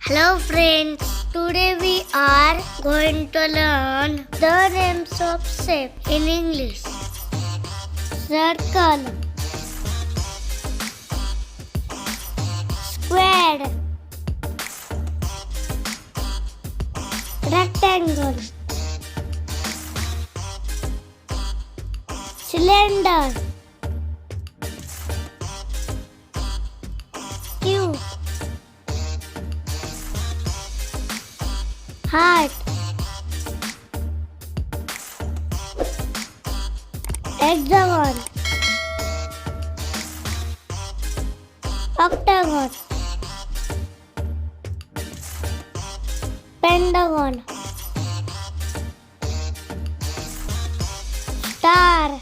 Hello friends, today we are going to learn the names of shapes in English. Circle, square, rectangle, cylinder, cube, heart, hexagon, octagon, pentagon, star,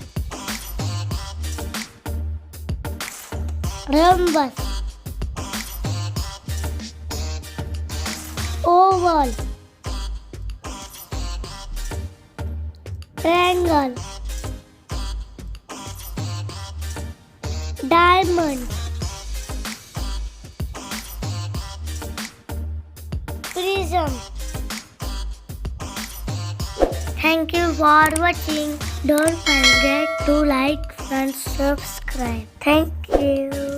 rhombus, oval, triangle, diamond, prism. Thank you for watching. Don't forget to like and subscribe. Thank you.